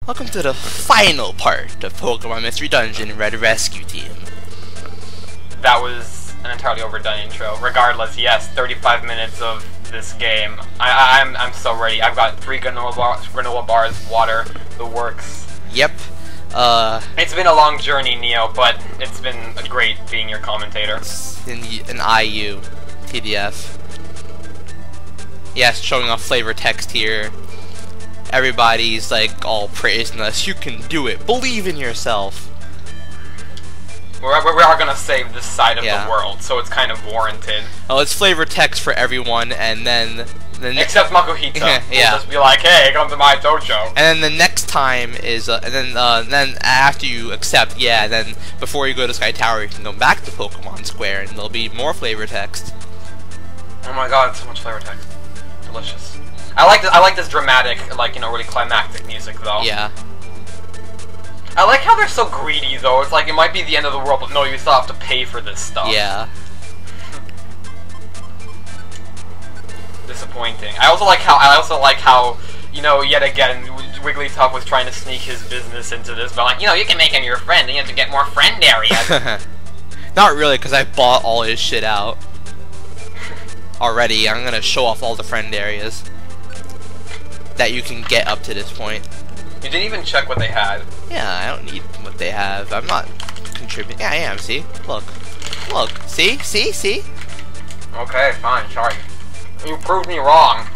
Welcome to the final part of Pokemon Mystery Dungeon Red Rescue Team. That was an entirely overdone intro. Regardless, yes, 35 minutes of this game. I'm so ready. I've got 3 granola bars, water, the works. Yep. It's been a long journey, Neo, but it's been great being your commentator. In IU PDF. Yes, showing off flavor text here. Everybody's like all praising us. You can do it. Believe in yourself. We are gonna save this side of Yeah. the world, so it's kind of warranted. Oh, it's flavor text for everyone, and then except Makuhita. Yeah. We'll just be like, hey, come to my dojo. And then the next time is, and then after you accept, yeah, then before you go to Sky Tower, you can go back to Pokemon Square, and there'll be more flavor text. Oh my god, so much flavor text. Delicious. I like this dramatic, like, you know, really climactic music, though. Yeah. I like how they're so greedy, though. It's like, it might be the end of the world, but no, you still have to pay for this stuff. Yeah. Disappointing. I also like how, you know, yet again, Wigglytuff was trying to sneak his business into this, but like, you know, you can make him your friend, and you have to get more friend areas. Not really, because I bought all his shit out. Already, I'm gonna show off all the friend areas that you can get up to this point. You didn't even check what they had. Yeah, I don't need what they have. I'm not contributing. Yeah, I am, see? Look. Look. See? See? See? Okay, fine, sorry. You proved me wrong.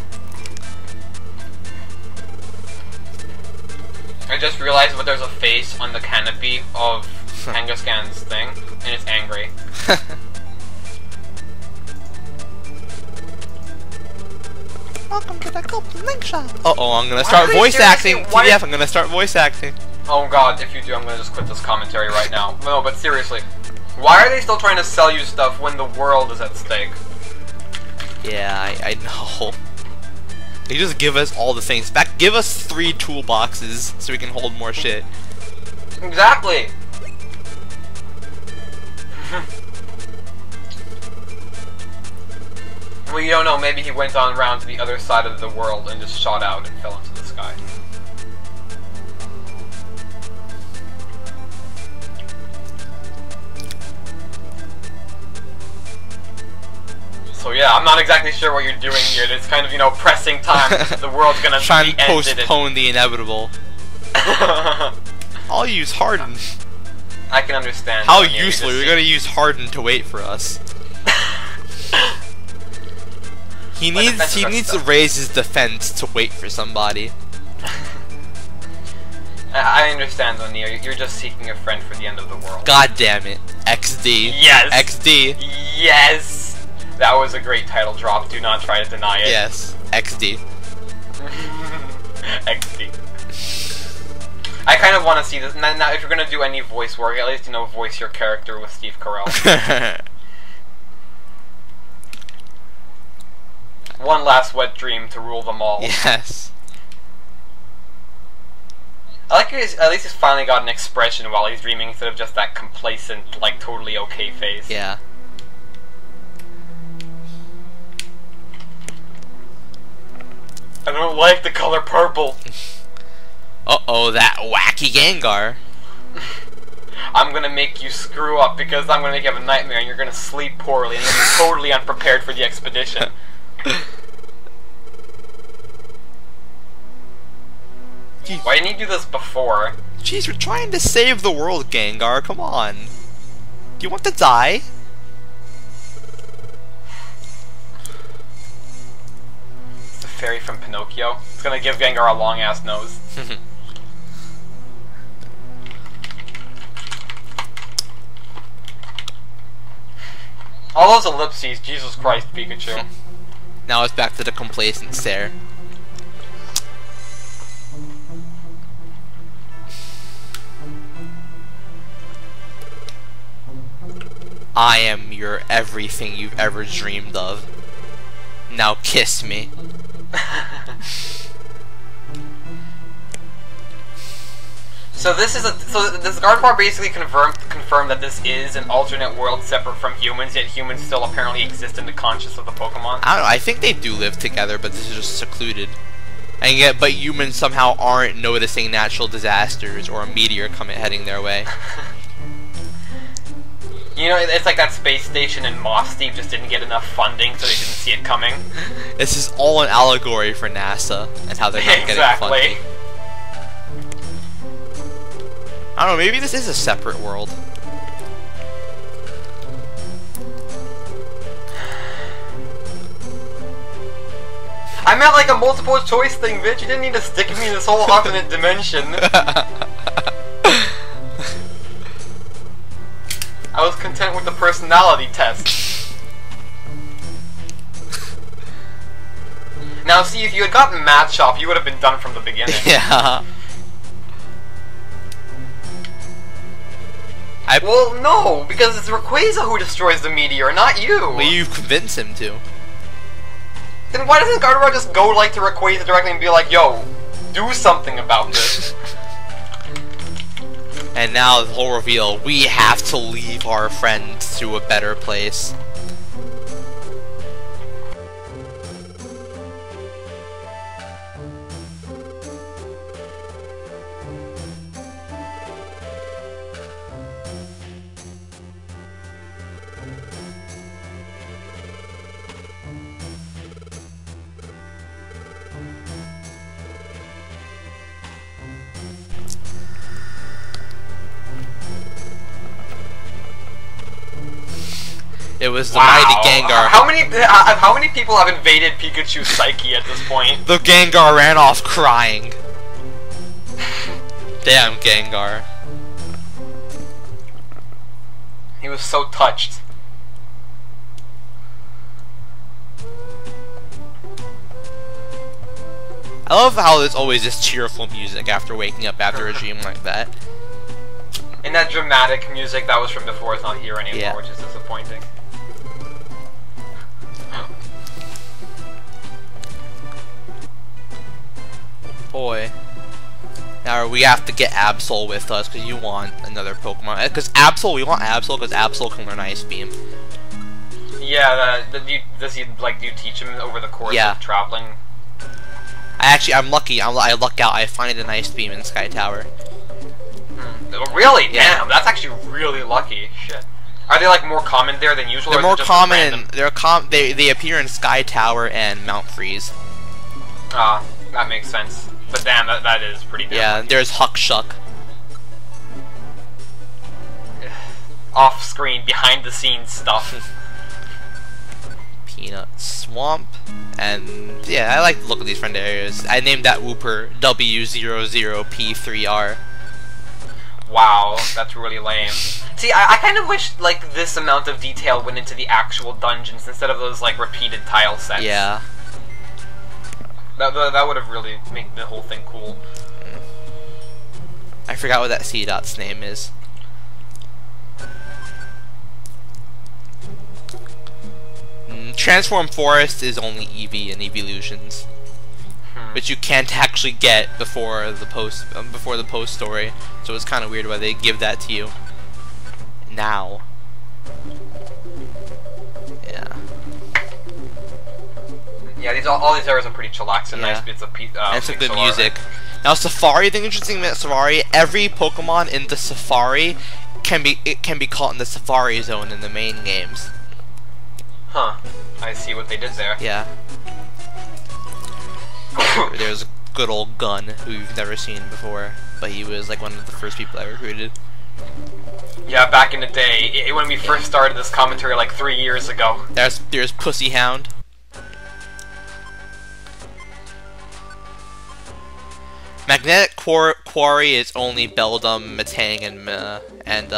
I just realized that there's a face on the canopy of Kangaskhan's thing, and it's angry. Welcome to the Golden Link Shop. Uh-oh, I'm gonna start voice acting. TDF, I'm gonna start voice acting. Oh god, if you do, I'm gonna just quit this commentary right now. No, but seriously, why are they still trying to sell you stuff when the world is at stake? Yeah, I know. They just give us all the things. Back, give us 3 toolboxes so we can hold more shit. Exactly. Well, you don't know, maybe he went on round to the other side of the world and just shot out and fell into the sky. So yeah, I'm not exactly sure what you're doing here. It's kind of, you know, pressing time. The world's gonna trying be to ended. postpone the inevitable. I'll use Harden. I can understand. How useful. We're gonna use Harden to wait for us. He needs to raise his defense to wait for somebody. I understand, O'Neill. You're just seeking a friend for the end of the world. God damn it. XD. Yes! XD. Yes! That was a great title drop. Do not try to deny it. Yes. XD. XD. I kind of want to see this. Now, if you're going to do any voice work, at least, you know, voice your character with Steve Carell. One last wet dream to rule them all. Yes. I like at least he's finally got an expression while he's dreaming instead of just that complacent, like, totally okay face. Yeah. I don't like the color purple. Uh-oh, that wacky Gengar. I'm gonna make you screw up because I'm gonna make you have a nightmare and you're gonna sleep poorly and you'll be totally unprepared for the expedition. Why didn't you do this before? Jeez, we're trying to save the world, Gengar. Come on. Do you want to die? It's the fairy from Pinocchio. It's gonna give Gengar a long-ass nose. All those ellipses, Jesus Christ, Pikachu. Now it's back to the complacent stare. I am your everything you've ever dreamed of. Now kiss me. So this is this Gardevoir basically confirmed that this is an alternate world separate from humans, yet humans still apparently exist in the conscious of the Pokemon. I don't know, I think they do live together, but this is just secluded. And yet, but humans somehow aren't noticing natural disasters or a meteor heading their way. You know, it's like that space station in Moss Steve just didn't get enough funding, so they didn't see it coming. This is all an allegory for NASA and how they're not getting funding. I don't know, maybe this is a separate world. I meant like a multiple choice thing, bitch. You didn't need to stick me in this whole alternate dimension. I was content with the personality test. Now, see, if you had gotten Match Shop, you would have been done from the beginning. Yeah. Well, no, because it's Rayquaza who destroys the meteor, not you. Well, you convince him to. Then why doesn't Gardevoir just go like to Rayquaza directly and be like, yo, do something about this? And now the whole reveal, we have to leave our friends to a better place. It was the mighty Gengar. How many people have invaded Pikachu's psyche at this point? The Gengar ran off crying. Damn Gengar. He was so touched. I love how there's always this cheerful music after waking up after a dream like that. And that dramatic music that was from before is not here anymore, which is disappointing. Boy. Now we have to get Absol with us because you want another Pokemon. Because Absol, we want Absol because Absol can learn Ice Beam. Yeah, do you teach him over the course of traveling? I'm lucky. I luck out. I find an Ice Beam in Sky Tower. Really? Yeah. Damn, that's actually really lucky. Shit. Are they like more common there than usual? They're more common. They appear in Sky Tower and Mount Freeze. Ah, that makes sense. But damn, that is pretty damn. Yeah, lucky. there's Huck Shuck. Off screen, behind the scenes stuff. Peanut Swamp. And yeah, I like the look of these friend areas. I named that Wooper W00P3R. Wow, that's really lame. See, I kind of wish like this amount of detail went into the actual dungeons instead of those like repeated tile sets. Yeah. That would have really made the whole thing cool. I forgot what that C-Dot's name is. Transform Forest is only Eevee and Eeveelutions, which you can't actually get before the post story. So it's kind of weird why they give that to you now. Yeah. Yeah, all these areas are pretty chillax and nice bits of and some good music. Now Safari, the interesting thing about Safari, every Pokemon in the Safari can be caught in the Safari zone in the main games. Huh. I see what they did there. Yeah. There's a good old Gun who you've never seen before, but he was like one of the first people I recruited. Yeah, back in the day, when we first started this commentary like 3 years ago. There's Pussy Hound. Magnetic Quarry is only Beldum, Metang, and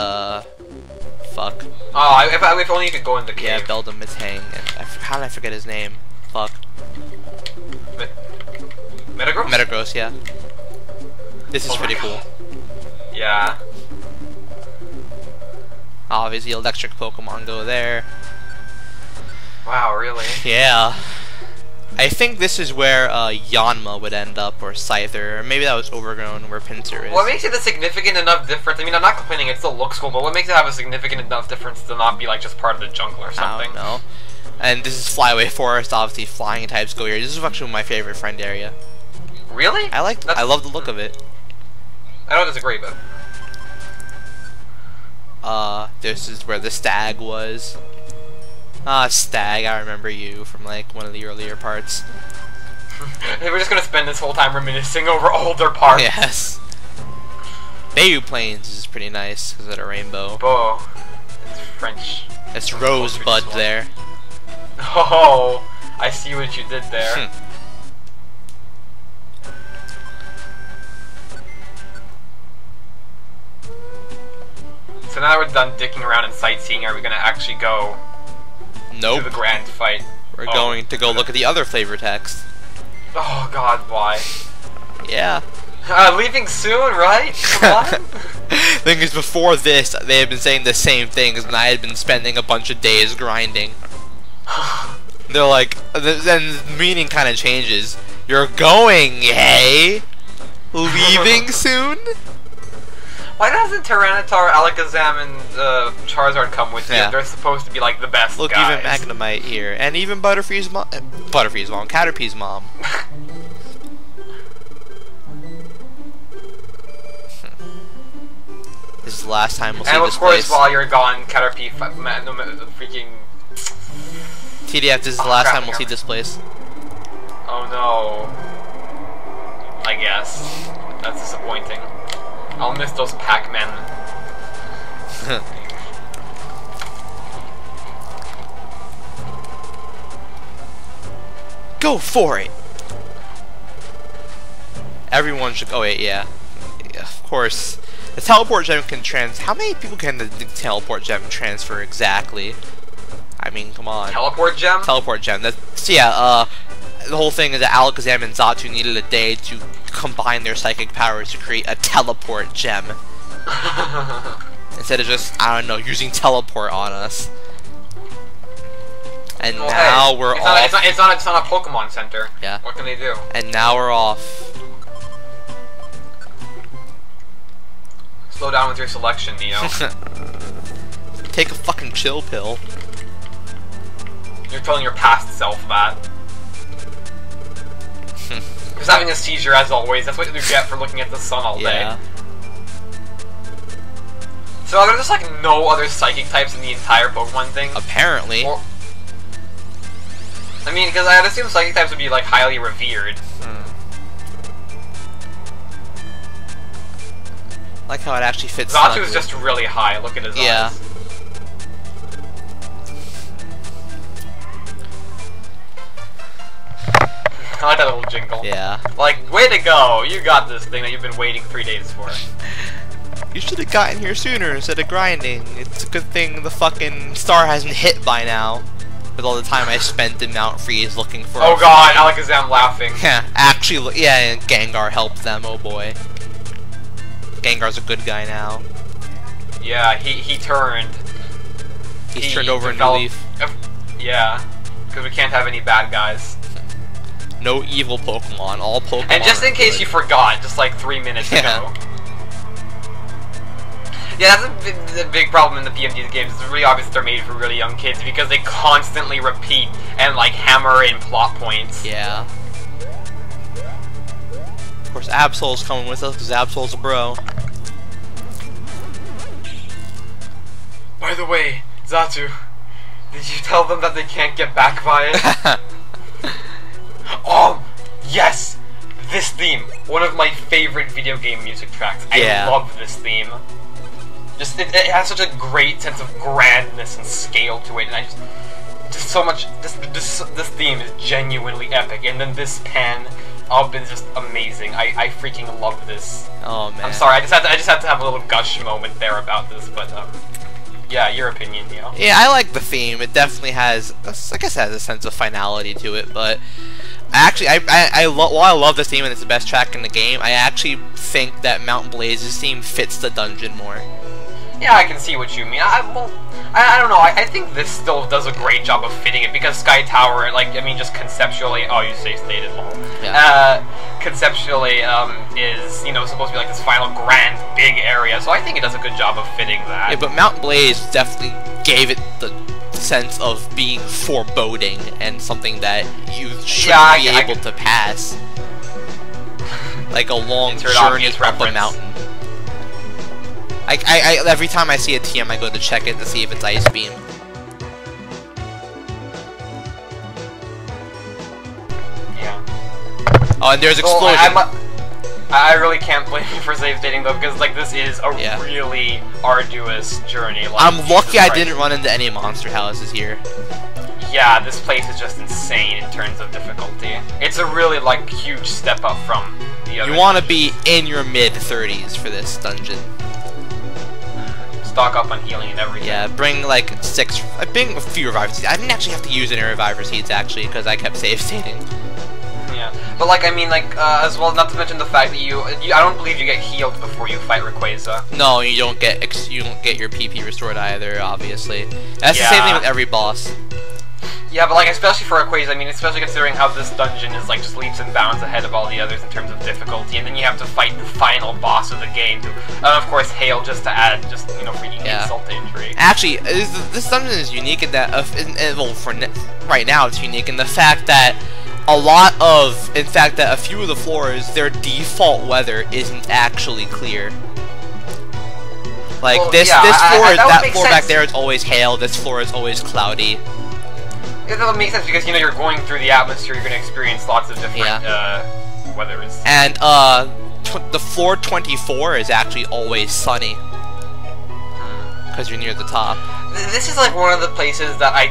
fuck. Oh, if only you could go in the cave. Yeah, Beldum, Metang, and how did I forget his name? Fuck. Metagross? Metagross, yeah. This is pretty cool. Yeah. Obviously, electric Pokemon go there. Wow, really? Yeah. I think this is where Yanma would end up, or Scyther, or maybe that was Overgrown, where Pinsir is. What makes it a significant enough difference? I mean, I'm not complaining, it still looks cool, but what makes it have a significant enough difference to not be like just part of the jungle or something? I don't know. And this is Flyway Forest, obviously flying types go here. This is actually my favorite friend area. Really? I love the look of it. I don't disagree, but this is where the stag was. Ah, stag, I remember you from like one of the earlier parts. we're just gonna spend this whole time reminiscing over older parts. Yes. Bayou Plains is pretty nice because of the rainbow. Beau. It's French. It's Rosebud there. Oh, I see what you did there. So now that we're done dicking around and sightseeing, are we gonna actually go Nope. to the grand fight? We're going to go look at the other flavor text. Oh God, why? Yeah. Leaving soon, right? Come on. Thing is, before this, they had been saying the same things, and I had been spending a bunch of days grinding. They're like, then the meaning kind of changes. You're going, hey? Leaving soon? Why doesn't Tyranitar, Alakazam, and Charizard come with you? Yeah. They're supposed to be like the best Look, guys. even Magnemite here, and even Butterfree's mom. Butterfree's mom, Caterpie's mom. This is the last time we'll see and this of course, place. while you're gone, Caterpie, freaking. TDF, this is the last time we'll see this place. Oh no. I guess. That's disappointing. I'll miss those Pac-Men. Go for it! Everyone should. Oh wait, yeah. Of course. The teleport gem can How many people can the teleport gem transfer exactly? I mean, come on. Teleport gem? Teleport gem. That's, yeah, the whole thing is that Alakazam and Xatu needed a day to combine their psychic powers to create a teleport gem. Instead of just, I don't know, using teleport on us. And well, now hey, we're it's off. Not, it's not a Pokemon Center. Yeah. What can they do? And now we're off. Slow down with your selection, Neo. Take a fucking chill pill. You're telling your past self that. Just having a seizure as always. That's what you get for looking at the sun all day. Yeah. So are there just like no other psychic types in the entire Pokemon thing? Apparently. Or, I mean, because I'd assume psychic types would be like highly revered. I like how it actually fits. Xatu's just really high. Look at his eyes. I like that little jingle. Yeah. Like, way to go! You got this thing that you've been waiting 3 days for. You should have gotten here sooner instead of grinding. It's a good thing the fucking star hasn't hit by now. With all the time I spent in Mount Freeze looking for. Oh god, Alakazam laughing. Yeah, actually, yeah, Gengar helped them. Oh boy. Gengar's a good guy now. Yeah, he turned. He's turned over a new leaf. Yeah, because we can't have any bad guys. No evil Pokemon, all Pokemon. And just in case good. you forgot, just like 3 minutes ago. Yeah, that's a big problem in the PMD games. It's really obvious they're made for really young kids because they constantly repeat and like hammer in plot points. Yeah. Of course, Absol's coming with us because Absol's a bro. By the way, Xatu, did you tell them that they can't get back by it? Oh, yes! This theme, one of my favorite video game music tracks. Yeah. I love this theme. Just it has such a great sense of grandness and scale to it, and I just so much. This theme is genuinely epic, and then this pan up is just amazing. I freaking love this. Oh man. I'm sorry, I just had to have a little gush moment there about this, but yeah, your opinion, Neo. Yeah, I like the theme. It definitely has, I guess, it has a sense of finality to it. But actually, while I love this theme and it's the best track in the game, I actually think that Mount Blaze's theme fits the dungeon more. Yeah, I can see what you mean. I don't know. I think this still does a great job of fitting it because Sky Tower, like, I mean, just conceptually. Oh, you say stated lol. Yeah. Conceptually, is, you know, supposed to be like this final grand big area. So I think it does a good job of fitting that. Yeah, but Mount Blaze definitely gave it the sense of being foreboding and something that you should be able to pass. like a long Insert journey obvious up a reference. mountain. Every time I see a TM, I go to check it to see if it's Ice Beam. Yeah. Oh, and there's Well, explosion. I really can't blame you for save stating though, because like this is a really arduous journey. Like, I'm lucky Jesus I Christ. didn't run into any monster houses here. Yeah, this place is just insane in terms of difficulty. It's a really like huge step up from the other. You want to be in your mid-30s for this dungeon. Stock up on healing and everything. Yeah, bring like bring a few reviver seeds. I didn't actually have to use any reviver seeds actually because I kept save stating. Yeah, but like I mean, like as well, not to mention the fact that I don't believe you get healed before you fight Rayquaza. No, you don't get your PP restored either. Obviously, that's the same thing with every boss. Yeah, but like especially for Rayquaza, I mean, especially considering how this dungeon is like just leaps and bounds ahead of all the others in terms of difficulty, and then you have to fight the final boss of the game, to, and of course hail just to add just freaking insult to injury. Actually, this dungeon is unique in that well, right now it's unique in the fact that a few of the floors, their default weather isn't actually clear. Like that floor back there is always hail. This floor is always cloudy. It doesn't make sense because you're going through the atmosphere. You're going to experience lots of different weathers. And the floor 24 is actually always sunny because you're near the top. This is like one of the places that I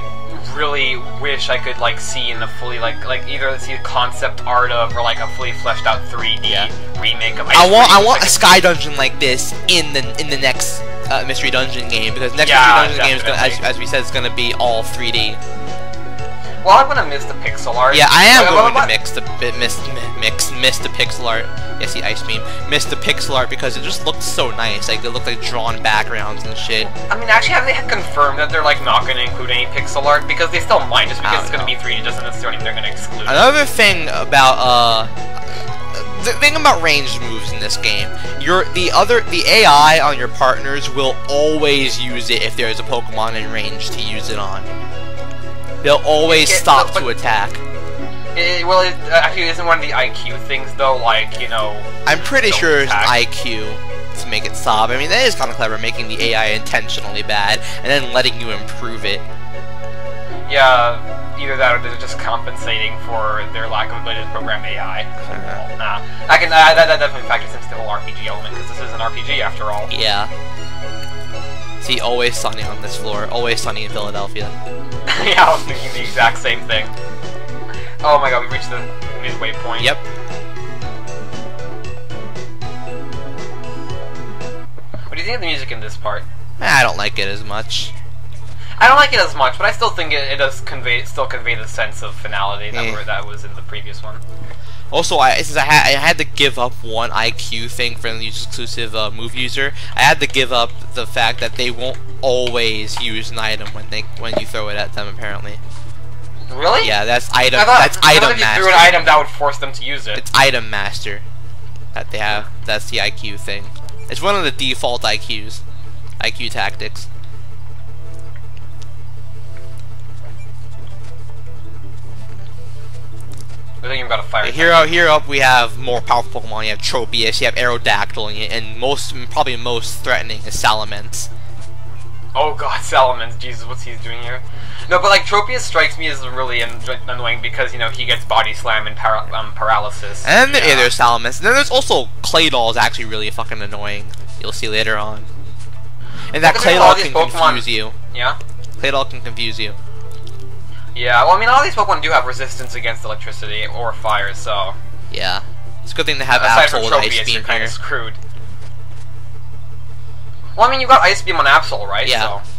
really wish I could like see in the fully like either see concept art of or like a fully fleshed out 3D remake of. I want a sky dungeon like this in the next mystery dungeon game, because next mystery dungeon game is gonna, as we said, is gonna be all 3D. Well, I'm gonna miss the pixel art. Yeah, I am going to miss the pixel art. Yes, the Ice Beam. Miss the pixel art because it just looked so nice. Like, it looked like drawn backgrounds and shit. I mean, actually, have they confirmed that they're like not gonna include any pixel art? Because they still might, just because it's gonna be 3D doesn't necessarily mean they're gonna exclude it. Another thing about the thing about ranged moves in this game, the AI on your partners will always use it if there's a Pokemon in range to use it on. They'll always stop to attack. Actually, isn't one of the IQ things though? Like, you know. I'm pretty sure it's IQ to make it stop. I mean, that is kind of clever, making the AI intentionally bad and then letting you improve it. Yeah, either that or they're just compensating for their lack of ability to program AI. Nah, that definitely factors into the whole RPG element because this is an RPG after all. Yeah. See, always sunny on this floor. Always sunny in Philadelphia. Yeah, I was thinking the exact same thing. Oh my god, we reached the midway point. Yep. What do you think of the music in this part? I don't like it as much. I don't like it as much, but I still think it does still convey the sense of finality that was in the previous one. Also, since I had to give up one IQ thing for the exclusive move user, I had to give up the fact that they won't always use an item when you throw it at them. Apparently. Really? Yeah, that's item. I thought item if master. you threw an item, that would force them to use it. It's item master that they have. That's the IQ thing. It's one of the default IQs. IQ tactics. I think you've got a fire. Here up we have more powerful Pokemon. You have Tropius, you have Aerodactyl, and probably most threatening is Salamence. Oh god, Salamence, Jesus, what's he doing here? No, but like Tropius strikes me as really annoying because, you know, he gets body slam and paralysis. And then there's Salamence. And then there's also Claydol is actually really fucking annoying. You'll see later on. And that Claydol can confuse you. Yeah? Claydol can confuse you. Yeah, well, I mean, all these Pokemon do have resistance against electricity or fire, so... Yeah. It's a good thing to have Aside Absol with from Ice Tropius, Beam you're kind here. of screwed. Well, I mean, you got Ice Beam on Absol, right? Yeah. So.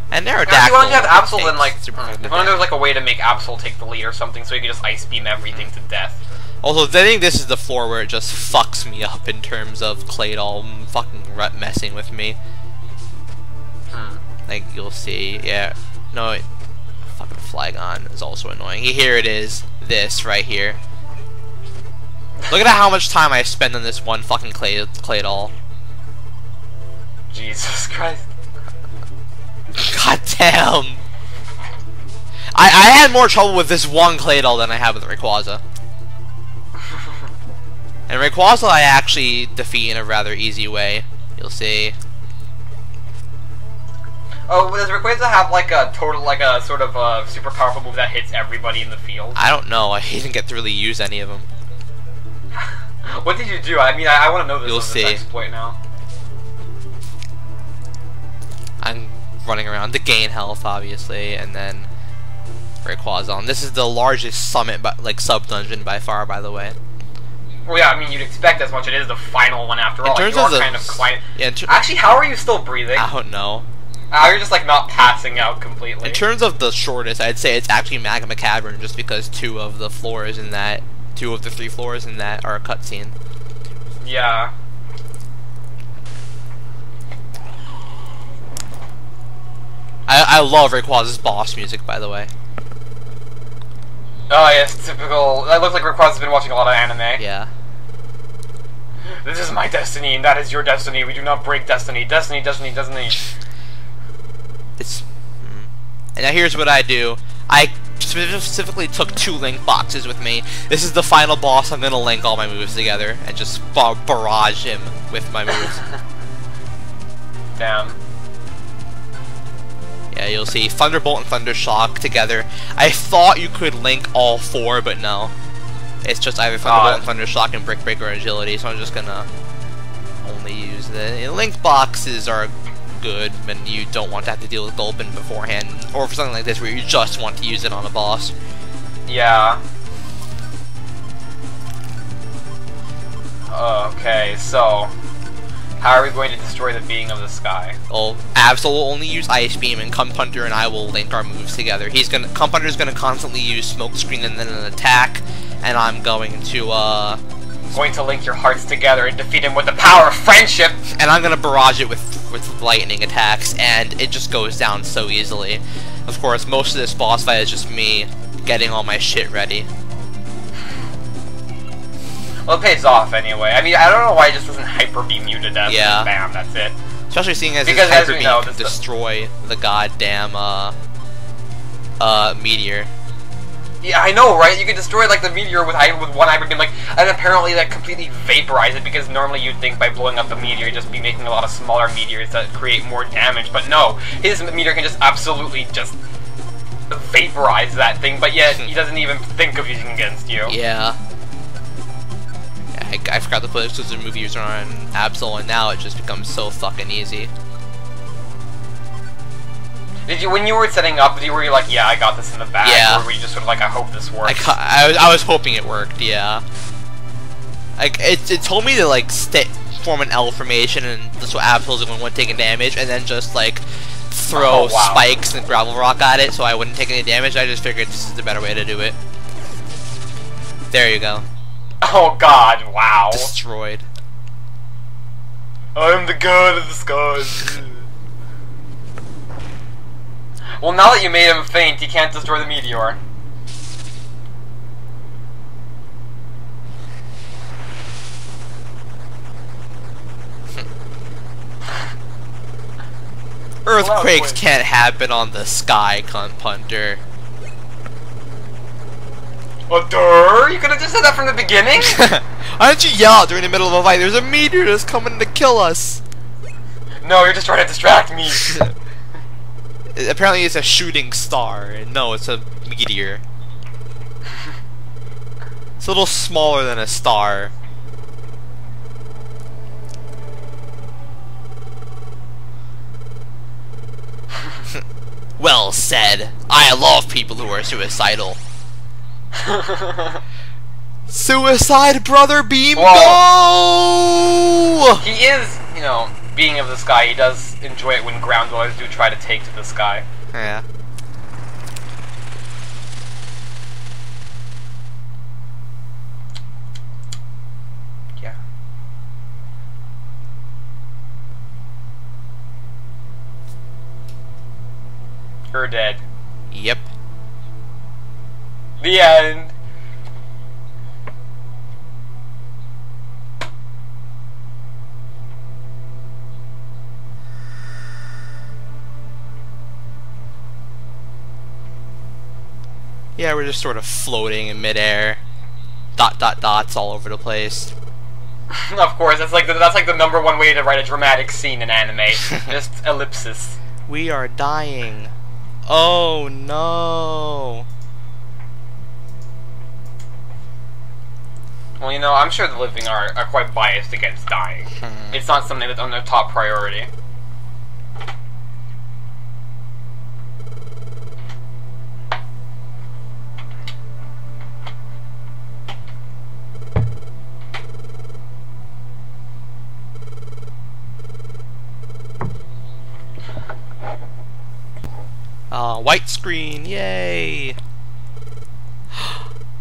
And Aerodactyl. Why don't you have Absol then, like... If only there was, like, a way to make Absol take the lead or something, so you could just Ice Beam everything to death. Also, I think this is the floor where it just fucks me up in terms of Claydol fucking messing with me. Like, you'll see. Yeah. No, fucking Flygon is also annoying. Here it is. This right here. Look at how much time I spend on this one fucking Claydol. Jesus Christ. God damn. I had more trouble with this one Claydol than I have with Rayquaza. And Rayquaza I actually defeat in a rather easy way. You'll see. Oh, does Rayquaza have like a sort of super powerful move that hits everybody in the field? I don't know. I didn't get to really use any of them. What did you do? I mean, I want to know this. You'll see. Exploit now. I'm running around to gain health, obviously, and then Rayquaza. And this is the largest summit, like sub dungeon by far, by the way. Well, yeah, I mean, you'd expect as much. It is the final one after all. Terms you of are kind of quiet. Yeah, actually, how are you still breathing? I don't know. You're just like not passing out completely. In terms of the shortest, I'd say it's actually Magma Cavern, just because two of the 3 floors in that are a cutscene. Yeah. I love Rayquaza's boss music, by the way. Oh yes, typical. That looks like Rayquaza's been watching a lot of anime. Yeah. This is my destiny, and that is your destiny. We do not break destiny. Destiny, destiny, destiny. And now here's what I do. I specifically took 2 link boxes with me. This is the final boss. I'm gonna link all my moves together and just barrage him with my moves. Damn. Yeah, you'll see Thunderbolt and Thundershock together. I thought you could link all 4, but no. It's just either Thunderbolt and Thundershock and Brick Breaker Agility, so I'm just gonna only use the link boxes are good when you don't want to have to deal with Gulpin beforehand, or for something like this where you just want to use it on a boss. Yeah. Okay, so how are we going to destroy the being of the sky? Well, Absol will only use Ice Beam, and Cumpunter and I will link our moves together. Cumpunter's gonna constantly use Smoke Screen and then an attack, and I'm going to link your hearts together and defeat him with the power of friendship! And I'm gonna barrage it with lightning attacks, and it just goes down so easily. Of course, most of this boss fight is just me getting all my shit ready. Well, it pays off anyway. I mean, I don't know why it just doesn't Hyper Beam you to death. Yeah. Bam, that's it. Especially seeing as because this Hyper Beam know, can destroy the goddamn meteor. Yeah, I know, right? You can destroy like the meteor with one Hyper Beam, and apparently that completely vaporize it, because normally you'd think by blowing up the meteor you'd just be making a lot of smaller meteors that create more damage, but no, his meteor can just absolutely just vaporize that thing, but yet he doesn't even think of using against you. Yeah. I forgot to put exclusive move user on Absol, and now it just becomes so fucking easy. Did you, when you were setting up, were you like, yeah, I got this in the bag? Yeah. Or were you just sort of like, I hope this works? I was hoping it worked, yeah. Like, it told me to, like, form an L formation, and that's what Absol's the only one taking damage, and then just, like, throw spikes and gravel rock at it so I wouldn't take any damage. I just figured this is the better way to do it. There you go. Oh god, wow. Destroyed. I am the god of the skies. Well, now that you made him faint, he can't destroy the meteor. Earthquakes can't happen on the sky, cunt punter. You could have just said that from the beginning? Why don't you yell out during the middle of a fight? There's a meteor that's coming to kill us. No, you're just trying to distract me. Apparently it's a shooting star. No, it's a meteor. It's a little smaller than a star. Well said. I love people who are suicidal. Suicide brother beam go! He is, you know, being of the sky. He does enjoy it when ground dwellers do try to take to the sky. Yeah. Yeah. You're dead. Yep. The end. Yeah, we're just sort of floating in midair. Dots all over the place. Of course, that's like the #1 way to write a dramatic scene in anime. Just ellipsis. We are dying. Oh no. Well, you know, I'm sure the living are quite biased against dying. It's not something that's on their top priority. White screen, yay!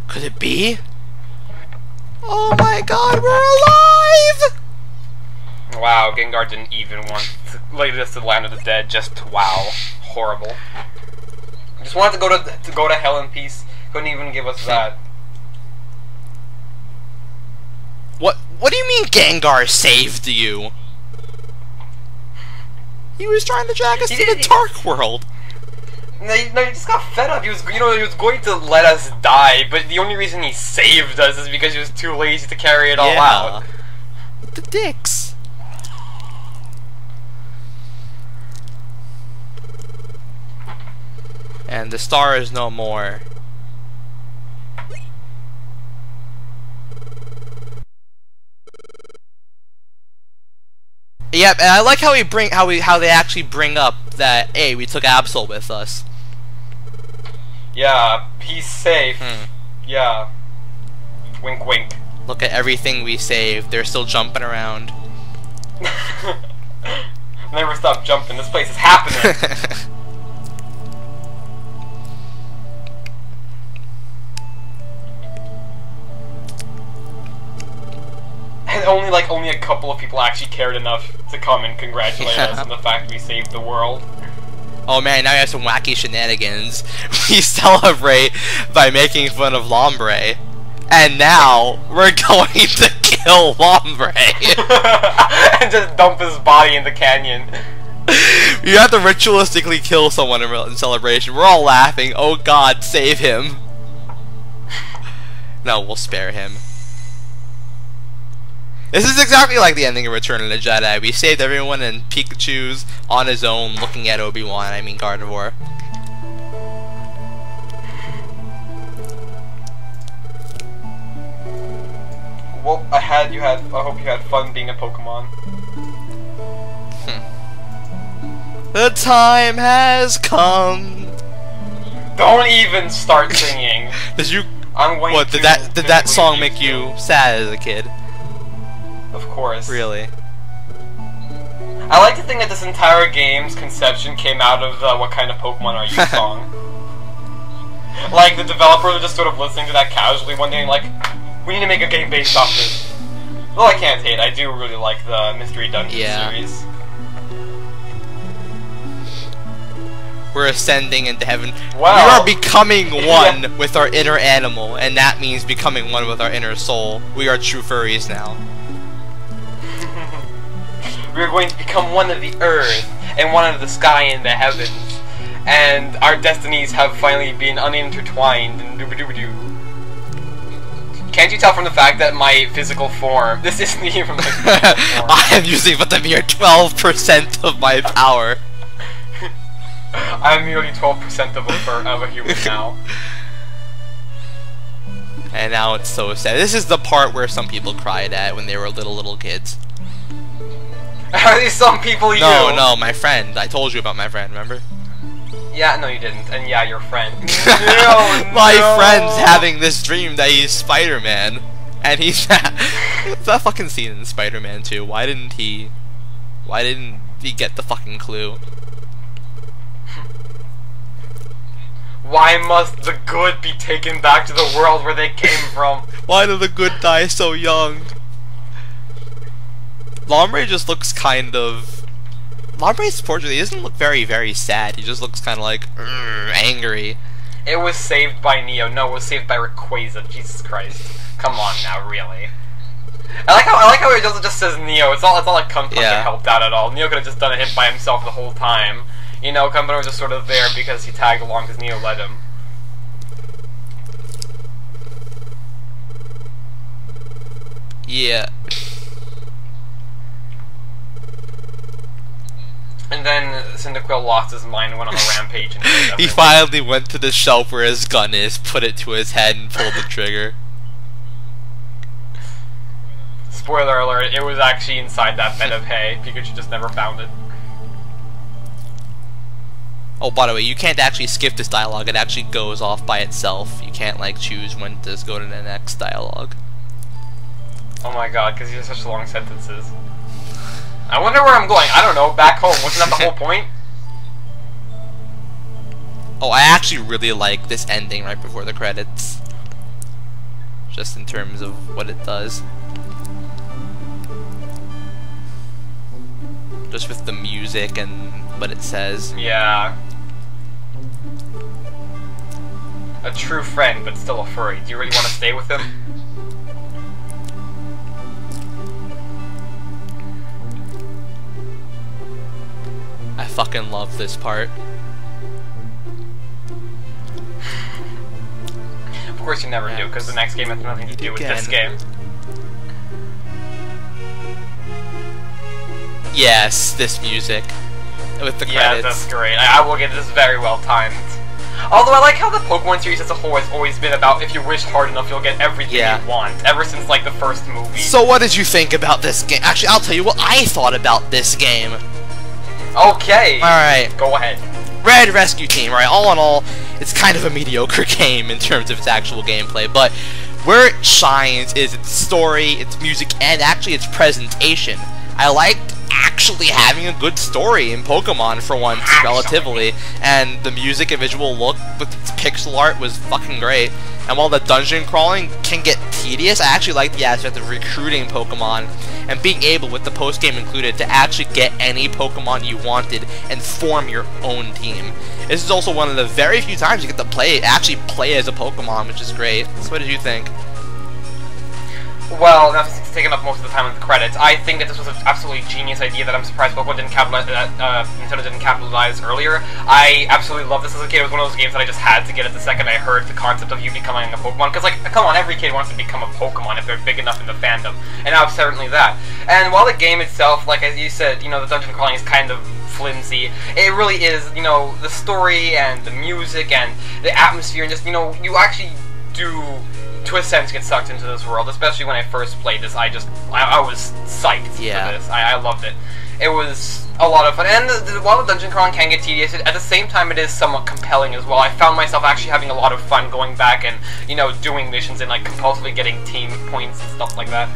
Could it be? Oh my god, we're alive! Wow, Gengar didn't even want to lead us to the land of the dead. Just wow, horrible. Just wanted to go to hell in peace. Couldn't even give us that. What do you mean Gengar saved you? He was trying to drag us to the dark world. No, he just got fed up. He was going to let us die, but the only reason he saved us is because he was too lazy to carry it all out. The dicks. And the star is no more. Yep, and I like how they actually bring up that, hey, we took Absol with us. Yeah, he's safe. Yeah. Wink, wink. Look at everything we saved. They're still jumping around. Never stop jumping. This place is happening. And only a couple of people actually cared enough to come and congratulate us on the fact we saved the world. Oh man, now we have some wacky shenanigans. We celebrate by making fun of Lombre. And now, we're going to kill Lombre. And just dump his body in the canyon. You have to ritualistically kill someone in celebration. We're all laughing. Oh god, save him. No, we'll spare him. This is exactly like the ending of Return of the Jedi. We saved everyone and Pikachu's on his own looking at Obi-Wan, I mean Gardevoir. Well, I hope you had fun being a Pokemon. The time has come. Don't even start singing. Did that song make you sad as a kid? Of course. Really? I like to think that this entire game's conception came out of the "What kind of Pokemon are you" song. Like, the developers were just sort of listening to that casually one day and like, we need to make a game based off this. Well, I can't hate. I do really like the Mystery Dungeon series. We're ascending into heaven. Wow. We are becoming one with our inner animal, and that means becoming one with our inner soul. We are true furries now. We are going to become one of the earth, and one of the sky and the heavens. And our destinies have finally been unintertwined, and doo-ba-doo-ba-doo. Can't you tell from the fact that my physical form... This isn't even my physical form. I am using but the mere 12% of my power. I'm merely 12% of a human now. And now it's so sad. This is the part where some people cried at when they were little kids. Are these some people you? No, my friend. I told you about my friend, remember? Yeah, no you didn't. And yeah, your friend. My friend's having this dream that he's Spider-Man. And he's it's that fucking scene in Spider-Man 2. Why didn't he get the fucking clue? Why must the good be taken back to the world where they came from? Why do the good die so young? Lombre just looks kind of... Lombre's portrait, he doesn't look very, very sad. He just looks kind of like, angry. It was saved by Neo. No, it was saved by Rayquaza. Jesus Christ. Come on now, really. I like how it just says Neo. It's not like Kumpa helped out at all. Neo could have just done it by himself the whole time. You know, Kumpa was just sort of there because he tagged along because Neo let him. Yeah. and then Cyndaquil lost his mind and went on a rampage. And he finally went to the shelf where his gun is, put it to his head, and pulled the trigger. Spoiler alert, it was actually inside that bed of hay. Pikachu just never found it. Oh, by the way, you can't actually skip this dialogue. It actually goes off by itself. You can't, like, choose when to go to the next dialogue. Oh my god, because these are such long sentences. I wonder where I'm going. I don't know, back home. Wasn't that the whole point? Oh, I actually really like this ending right before the credits. Just in terms of what it does. Just with the music and what it says. Yeah. A true friend, but still a furry. Do you really want to stay with him? I fucking love this part. Of course you never do, because the next game has nothing to do with this game. Yes, this music. With the credits. Yeah, that's great. I will get this very well timed. Although I like how the Pokemon series as a whole has always been about if you wish hard enough, you'll get everything you want. Ever since, like, the first movie. So what did you think about this game? Actually, I'll tell you what I thought about this game. Okay. Alright. Go ahead. Red Rescue Team, right? All in all, it's kind of a mediocre game in terms of its actual gameplay, but where it shines is its story, its music, and actually its presentation. I liked actually having a good story in Pokemon for once, relatively, and the music and visual look with its pixel art was fucking great. And while the dungeon crawling can get tedious, I actually like the aspect of recruiting Pokemon and being able, with the post-game included, to actually get any Pokemon you wanted and form your own team. This is also one of the very few times you get to actually play as a Pokemon, which is great. So what did you think? Well, that's taken up most of the time with the credits. I think that this was an absolutely genius idea that I'm surprised Pokemon didn't capitalize, Nintendo didn't capitalize earlier. I absolutely love this as a kid. It was one of those games that I just had to get at the second I heard the concept of you becoming a Pokemon. Because, like, come on, every kid wants to become a Pokemon if they're big enough in the fandom. And I was certainly that. And while the game itself, like as you said, you know, the dungeon crawling is kind of flimsy, it really is, you know, the story and the music and the atmosphere and just, you know, you actually do, to a sense, get sucked into this world. Especially when I first played this, I was psyched for this. I loved it. It was a lot of fun, and while the dungeon crawling can get tedious, at the same time it is somewhat compelling as well. I found myself actually having a lot of fun going back and, you know, doing missions and, like, compulsively getting team points and stuff like that.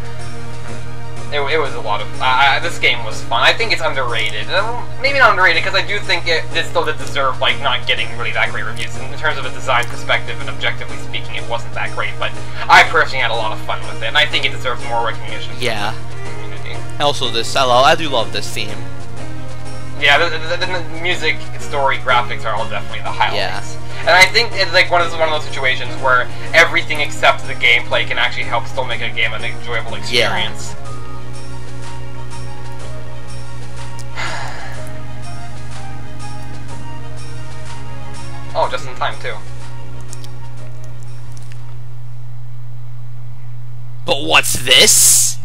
It was a lot of... this game was fun. I think it's underrated. Maybe not underrated, because I do think it still did deserve, like, not getting really that great reviews. In terms of a design perspective and objectively speaking, it wasn't that great, but I personally had a lot of fun with it, and I think it deserves more recognition. Yeah. Also, I do love this theme. Yeah, the music, story, graphics are all definitely the highlights. Yeah. And I think it's like one of those situations where everything except the gameplay can actually help still make a game an enjoyable experience. Yeah. Oh, just in time, too. But what's this?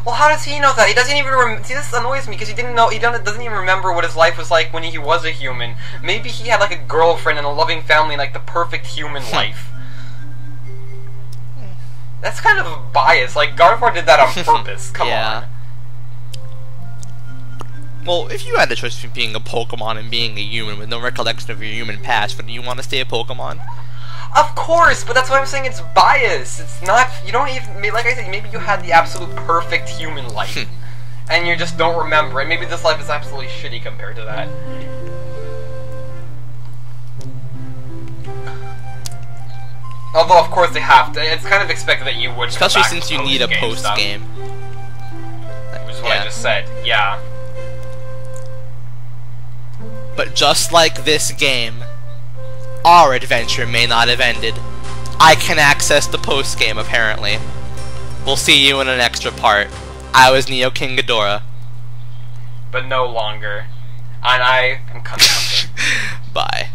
Well, how does he know that? He doesn't even see, this annoys me, because he doesn't even remember what his life was like when he was a human. Maybe he had, like, a girlfriend and a loving family, like, the perfect human life. That's kind of a bias. Like, Gardevoir did that on purpose. Come on. Well, if you had the choice between being a Pokemon and being a human with no recollection of your human past, would you want to stay a Pokemon? Of course, but that's why I'm saying it's bias. It's not, you don't even, like I said, maybe you had the absolute perfect human life, and you just don't remember it. Maybe this life is absolutely shitty compared to that. Although, of course, they have to. It's kind of expected that you would. Especially since you need a post-game. Which is what I just said, yeah. But just like this game, our adventure may not have ended. I can access the post-game, apparently. We'll see you in an extra part. I was Neo King Ghidorah. But no longer. And I am coming. Bye.